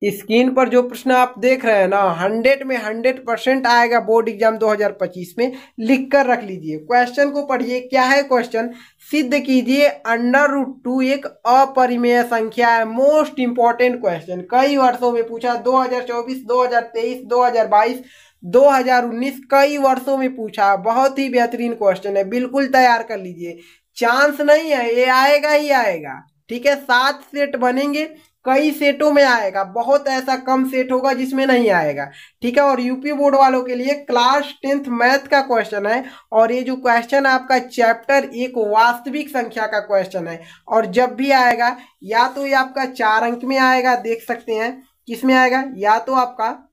Screen पर जो प्रश्न आप देख रहे हैं ना 100 में 100% आएगा बोर्ड एग्जाम 2025 में, लिख कर रख लीजिए। क्वेश्चन को पढ़िए, क्या है क्वेश्चन, सिद्ध कीजिए √2 एक अपरिमेय संख्या है। मोस्ट इंपॉर्टेंट क्वेश्चन, कई वर्षों में पूछा, 2024, 2023, 2022, 2019 कई वर्षों में पूछा। बहुत ही बेहतरीन क्वेश्चन है, बिल्कुल तैयार कर लीजिए। चांस नहीं है, ये आएगा ही आएगा। ठीक है, 7 सेट बनेंगे, कई सेटों में आएगा, बहुत ऐसा कम सेट होगा जिसमें नहीं आएगा। ठीक है, और यूपी बोर्ड वालों के लिए क्लास 10th मैथ का क्वेश्चन है। और ये जो क्वेश्चन है आपका चैप्टर एक वास्तविक संख्या का क्वेश्चन है। और जब भी आएगा या तो ये आपका 4 अंक में आएगा, देख सकते हैं किस में आएगा, या तो आपका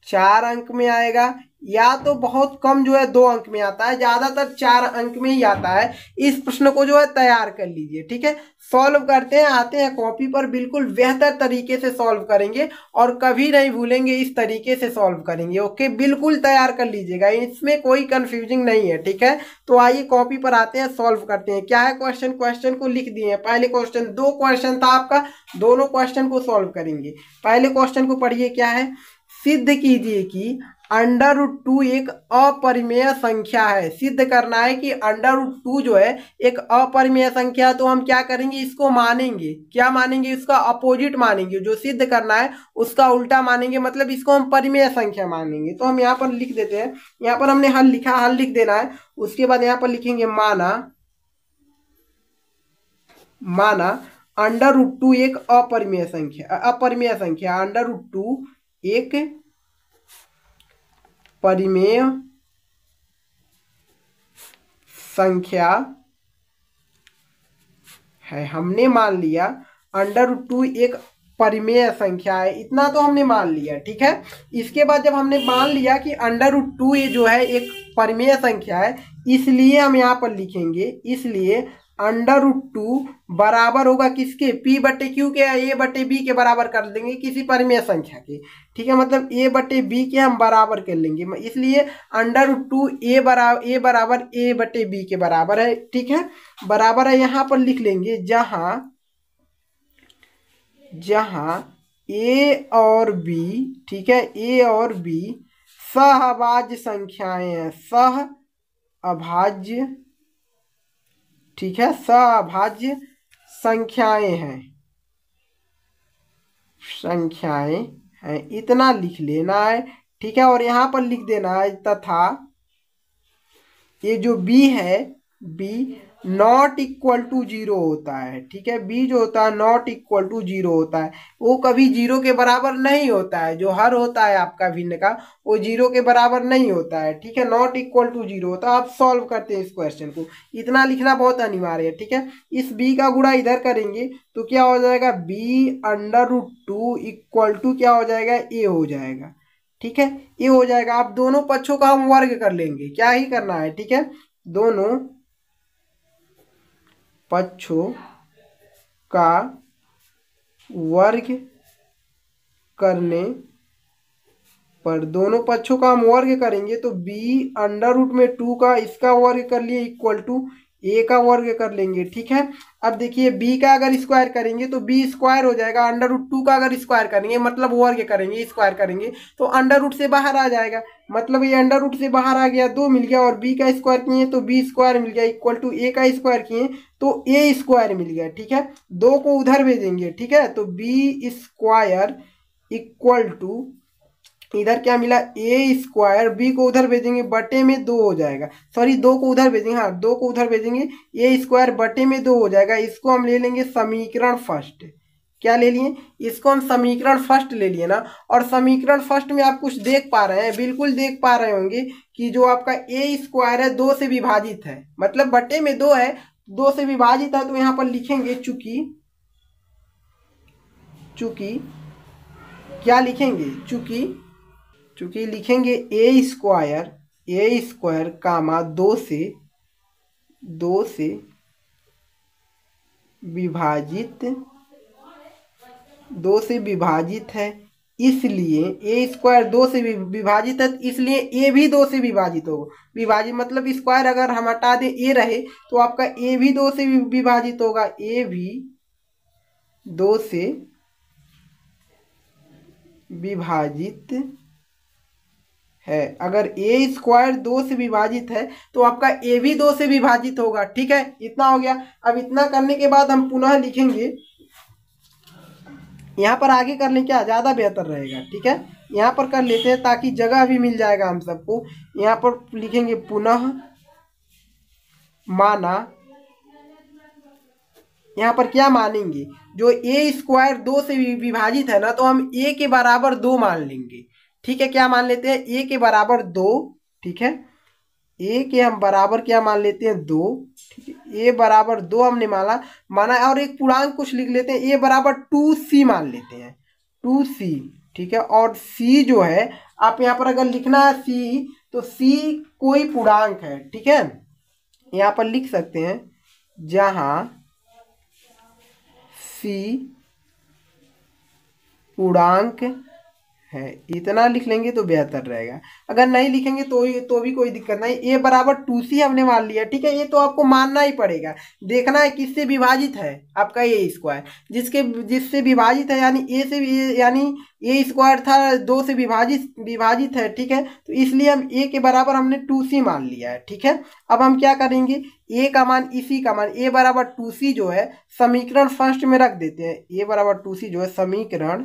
4 अंक में आएगा, या तो बहुत कम जो है 2 अंक में आता है, ज्यादातर 4 अंक में ही आता है। इस प्रश्न को जो है तैयार कर लीजिए। ठीक है, सॉल्व करते हैं, आते हैं कॉपी पर, बिल्कुल बेहतर तरीके से सॉल्व करेंगे और कभी नहीं भूलेंगे, इस तरीके से सॉल्व करेंगे। ओके, बिल्कुल तैयार कर लीजिएगा, इसमें कोई कंफ्यूजिंग नहीं है। ठीक है, तो आइए कॉपी पर आते हैं, सॉल्व करते हैं। क्या है क्वेश्चन, क्वेश्चन को लिख दिए। पहले क्वेश्चन, 2 क्वेश्चन था आपका, दोनों क्वेश्चन को सॉल्व करेंगे। पहले क्वेश्चन को पढ़िए, क्या है, सिद्ध कीजिए कि √2 एक अपरिमेय संख्या है। सिद्ध करना है कि √2 जो है एक अपरिमेय संख्या है। तो हम क्या करेंगे, इसको मानेंगे, क्या मानेंगे, इसका अपोजिट मानेंगे। जो सिद्ध करना है उसका उल्टा मानेंगे, मतलब इसको हम परिमेय संख्या मानेंगे। तो हम यहाँ पर लिख देते हैं, यहाँ पर हमने हल लिखा, हल लिख देना है। उसके बाद यहाँ पर लिखेंगे माना √2 एक अपरिमेय संख्या, √2 एक परिमेय संख्या है। हमने मान लिया √2 एक परिमेय संख्या है, इतना तो हमने मान लिया। ठीक है, इसके बाद जब हमने मान लिया कि √2 ये जो है एक परिमेय संख्या है, इसलिए हम यहाँ पर लिखेंगे, इसलिए √2 बराबर होगा किसके, P/Q के, A/B के बराबर कर देंगे, किसी परिमेय संख्या के। ठीक है, मतलब A/B के हम बराबर कर लेंगे, इसलिए √2 A बराबर A/B के बराबर है। ठीक है, बराबर है, यहाँ पर लिख लेंगे, जहां A और B, ठीक है, A और B सहअभाज्य संख्याएं हैं, सहअभाज्य, ठीक है, सहअभाज्य संख्याएं हैं, इतना लिख लेना है। ठीक है, और यहां पर लिख देना है तथा ये जो B है, B ≠0 होता है। ठीक है, B जो होता है ≠0 होता है, वो कभी 0 के बराबर नहीं होता है। जो हर होता है आपका भिन्न का, वो 0 के बराबर नहीं होता है। ठीक है, ≠0 होता है। आप सॉल्व करते हैं इस क्वेश्चन को, इतना लिखना बहुत अनिवार्य है। ठीक है, इस B का गुणा इधर करेंगे तो क्या हो जाएगा, B√2 = क्या हो जाएगा, A हो जाएगा। ठीक है, ये हो जाएगा। आप दोनों पक्षों का हम वर्ग कर लेंगे, क्या ही करना है। ठीक है, दोनों पक्षों का वर्ग करने पर, दोनों पक्षों का हम वर्ग करेंगे तो B√2 का इसका वर्ग कर लिए = A का वर्ग कर लेंगे। ठीक है, अब देखिए B का अगर स्क्वायर करेंगे तो B स्क्वायर हो जाएगा, √2 का अगर स्क्वायर करेंगे मतलब वर्ग करेंगे, स्क्वायर करेंगे तो अंडर से बाहर आ जाएगा, मतलब ये √ से बाहर आ गया, 2 मिल गया, और B का स्क्वायर किए तो B स्क्वायर मिल गया, = A का स्क्वायर किए तो A स्क्वायर मिल गया। ठीक है, 2 को उधर भेजेंगे। ठीक है, तो B स्क्वायर = इधर क्या मिला, A², B को उधर भेजेंगे, बटे में 2 हो जाएगा, सॉरी 2 को उधर भेजेंगे, हाँ 2 को उधर भेजेंगे, A² बटे में 2 हो जाएगा। इसको हम ले लेंगे समीकरण फर्स्ट, क्या ले लिए, इसको हम समीकरण फर्स्ट ले लिए ना। और समीकरण फर्स्ट में आप कुछ देख पा रहे हैं, बिल्कुल देख पा रहे होंगे कि जो आपका A² है 2 से विभाजित है, मतलब बटे में 2 है, 2 से विभाजित है। तो यहाँ पर लिखेंगे चूंकि क्या लिखेंगे, चूंकि लिखेंगे A², 2 से विभाजित है, इसलिए A² 2 से विभाजित है, इसलिए A भी 2 से विभाजित होगा। विभाजित मतलब स्क्वायर अगर हम हटा दें A रहे तो आपका A भी 2 से विभाजित होगा, A भी 2 से विभाजित है। अगर ए स्क्वायर 2 से विभाजित है तो आपका ए भी 2 से विभाजित होगा। ठीक है, इतना हो गया। अब इतना करने के बाद हम पुनः लिखेंगे, यहाँ पर आगे कर लें क्या, ज़्यादा बेहतर रहेगा। ठीक है, यहाँ पर कर लेते हैं ताकि जगह भी मिल जाएगा हम सबको। यहाँ पर लिखेंगे पुनः माना, यहाँ पर क्या मानेंगे, जो ए स्क्वायर 2 से विभाजित है ना, तो हम ए के बराबर 2 मान लेंगे। ठीक है, क्या मान लेते हैं, ए के बराबर 2। ठीक है, ए के हम बराबर क्या मान लेते हैं, 2। ठीक है, ए बराबर 2 हमने माना और एक पूर्णांक कुछ लिख लेते हैं, ए बराबर 2c मान लेते हैं, 2c। ठीक है, और c जो है, आप यहाँ पर अगर लिखना है c, तो c कोई पूर्णांक है। ठीक है, यहाँ पर लिख सकते हैं जहां c पूर्णांक है, इतना लिख लेंगे तो बेहतर रहेगा। अगर नहीं लिखेंगे तो भी कोई दिक्कत नहीं। ए बराबर 2c हमने मान लिया। ठीक है, ये तो आपको मानना ही पड़ेगा। देखना है किससे विभाजित है आपका ए स्क्वायर, जिससे विभाजित है, यानी ए से, यानी ए स्क्वायर था 2 से विभाजित है। ठीक है, तो इसलिए हम ए के बराबर हमने 2c मान लिया है। ठीक है, अब हम क्या करेंगे, ए का मान, इसी का मान, ए बराबर 2c जो है समीकरण फर्स्ट में रख देते हैं। ए बराबर 2c जो है समीकरण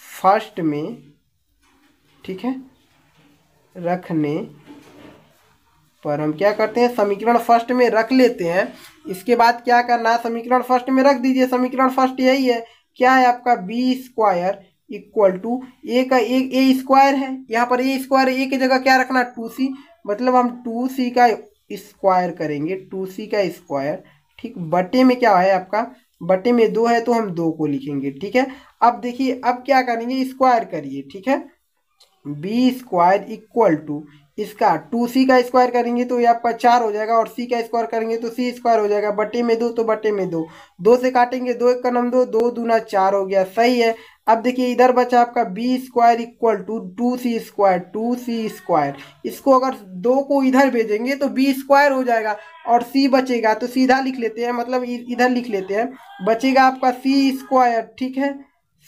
फर्स्ट में, ठीक है, रखने पर हम क्या करते हैं, समीकरण फर्स्ट में रख लेते हैं। इसके बाद क्या करना है, समीकरण फर्स्ट में रख दीजिए। समीकरण फर्स्ट यही है, क्या है आपका, बी स्क्वायर इक्वल टू ए का ए स्क्वायर है, यहाँ पर ए स्क्वायर, ए की जगह क्या रखना, 2c, मतलब हम 2c का स्क्वायर करेंगे, 2c का स्क्वायर। ठीक, बटे में क्या है आपका, बटे में 2 है तो हम 2 को लिखेंगे। ठीक है, अब देखिए, अब क्या करेंगे, स्क्वायर करिए। ठीक है, बी स्क्वायर इक्वल टू इसका 2c का स्क्वायर करेंगे तो ये आपका 4 हो जाएगा, और c का स्क्वायर करेंगे तो c स्क्वायर हो जाएगा, बटे में 2 तो बटे में 2, 2 से काटेंगे, 2 एक का नम 2, 2 दूना 4 हो गया। सही है। अब देखिए इधर बचा आपका b square equal to 2c square, 2c square. इसको अगर 2 को इधर भेजेंगे तो बी स्क्वायर हो जाएगा, और c बचेगा तो सीधा लिख लेते हैं, मतलब इधर लिख लेते हैं, बचेगा आपका c स्क्वायर। ठीक है,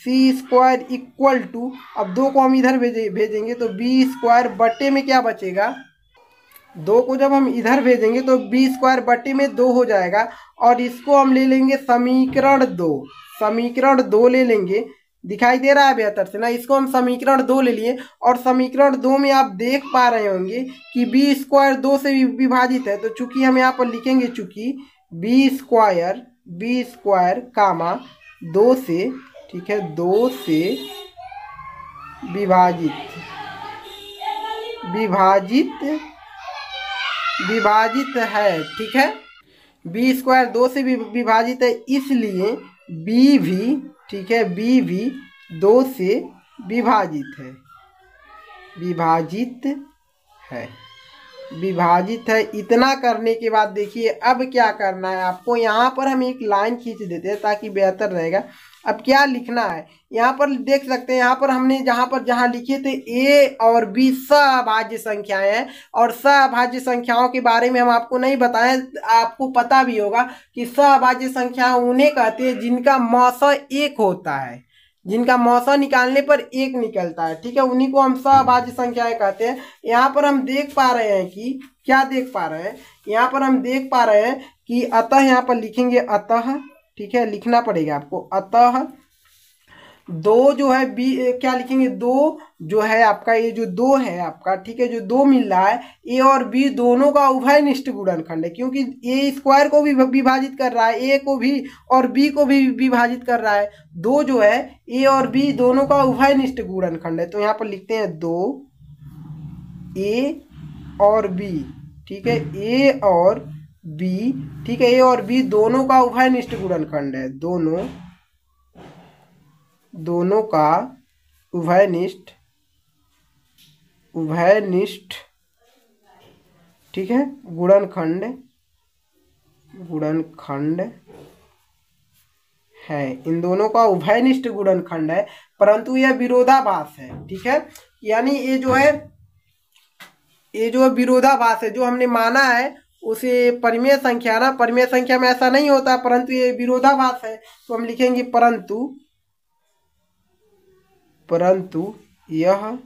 सी स्क्वायर इक्वल टू, अब 2 को हम इधर भेजेंगे तो बी स्क्वायर बटे में क्या बचेगा, 2 को जब हम इधर भेजेंगे तो बी स्क्वायर बटे में 2 हो जाएगा, और इसको हम ले लेंगे समीकरण 2, समीकरण 2 ले लेंगे। दिखाई दे रहा है बेहतर से ना, इसको हम समीकरण 2 ले लिए, और समीकरण 2 में आप देख पा रहे होंगे कि बी स्क्वायर 2 से विभाजित है, तो चूंकि हम यहाँ पर लिखेंगे, चूंकि बी स्क्वायर कामा 2 से, ठीक है, 2 से विभाजित है। ठीक है, बी स्क्वायर 2 से विभाजित है, इसलिए बी भी, ठीक है, बी भी 2 से विभाजित है। इतना करने के बाद देखिए अब क्या करना है आपको, यहाँ पर हम एक लाइन खींच देते हैं ताकि बेहतर रहेगा। अब क्या लिखना है, यहाँ पर देख सकते हैं, यहाँ पर हमने जहाँ लिखे थे ए और बी सभाज्य संख्याएं हैं, और सभाज्य संख्याओं के बारे में हम आपको नहीं बताएं, आपको पता भी होगा कि सभाज्य संख्या उन्हें कहते हैं जिनका मौसा 1 होता है, जिनका मौसा निकालने पर 1 निकलता है। ठीक है, उन्हीं को हम सभाज्य संख्याएं कहते हैं। यहाँ पर हम देख पा रहे हैं कि क्या देख पा रहे हैं, यहाँ पर हम देख पा रहे हैं कि अतः, यहाँ पर लिखेंगे अतः, ठीक है, लिखना पड़ेगा आपको, अतः 2 जो है बी, क्या लिखेंगे, 2 जो है आपका, ये जो 2 है आपका, ठीक है, जो 2 मिल रहा है, ए और बी दोनों का उभयनिष्ठ गुणनखंड है, क्योंकि ए स्क्वायर को भी विभाजित कर रहा है, ए को भी और बी को भी विभाजित कर रहा है। 2 जो है ए और बी दोनों का उभयनिष्ठ गुणनखंड है, तो यहाँ पर लिखते हैं 2 ए और बी। ठीक है, ए और बी, ठीक है, ए और बी दोनों का उभयनिष्ठ गुणनखंड है, दोनों का उभयनिष्ठ, ठीक है, गुणनखंड है, इन दोनों का उभयनिष्ठ गुणनखंड है, परंतु यह विरोधाभास है। ठीक है, यानी ये जो है विरोधाभास है, जो हमने माना है उसे परिमेय संख्या ना, परिमेय संख्या में ऐसा नहीं होता, परंतु ये विरोधाभास है, तो हम लिखेंगे परंतु परंतु यह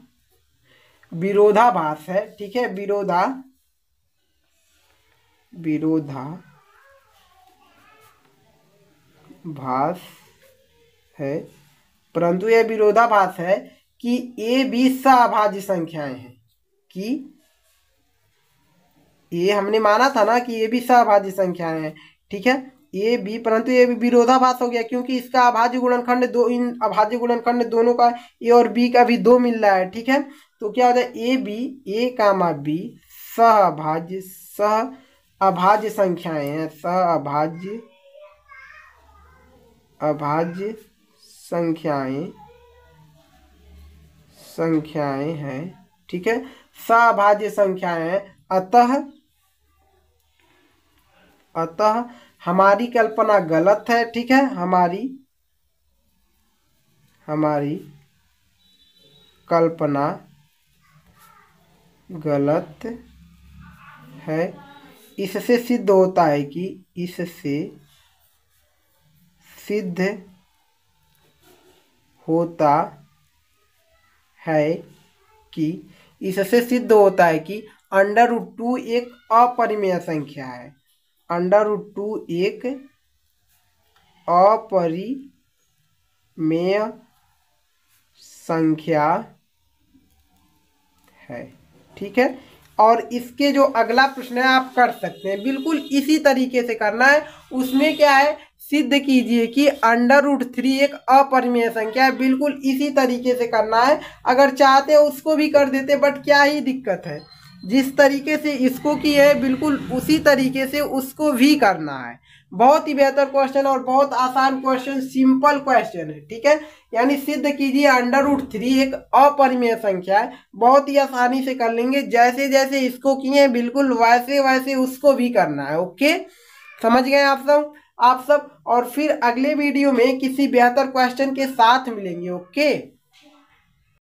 विरोधाभास है। ठीक है, विरोधाभास है, परंतु यह विरोधाभास है कि ए बी सहअभाज्य संख्याएं हैं। कि ये हमने माना था ना कि ये भी सहअभाज्य संख्याएं हैं। ठीक है, ए बी, परंतु ये भी विरोधाभास हो गया क्योंकि इसका अभाज्य गुणनखंड दो, इन अभाज्य गुणनखंड दोनों का ए और बी का भी 2 मिल रहा है। ठीक है, तो क्या होता है, A B, A comma B सहअभाज्य संख्याएं हैं, अभाज्य संख्याएं हैं। ठीक है, सहअभाज्य संख्याएं हैं। अतः हमारी कल्पना गलत है। ठीक है, हमारी कल्पना गलत है। इससे सिद्ध होता है कि √2 एक अपरिमेय संख्या है। √2 एक अपरिमेय संख्या है। ठीक है, और इसके जो अगला प्रश्न है आप कर सकते हैं, बिल्कुल इसी तरीके से करना है। उसमें क्या है, सिद्ध कीजिए कि √3 एक अपरिमेय संख्या है। बिल्कुल इसी तरीके से करना है। अगर चाहते हो उसको भी कर देते, बट क्या ही दिक्कत है, जिस तरीके से इसको किए है बिल्कुल उसी तरीके से उसको भी करना है। बहुत ही बेहतर क्वेश्चन और बहुत आसान क्वेश्चन, सिंपल क्वेश्चन है। ठीक है, यानी सिद्ध कीजिए √3 एक अपरिमेय संख्या है। बहुत ही आसानी से कर लेंगे, जैसे जैसे इसको किए बिल्कुल वैसे वैसे उसको भी करना है। ओके, समझ गए आप सब। और फिर अगले वीडियो में किसी बेहतर क्वेश्चन के साथ मिलेंगे। ओके।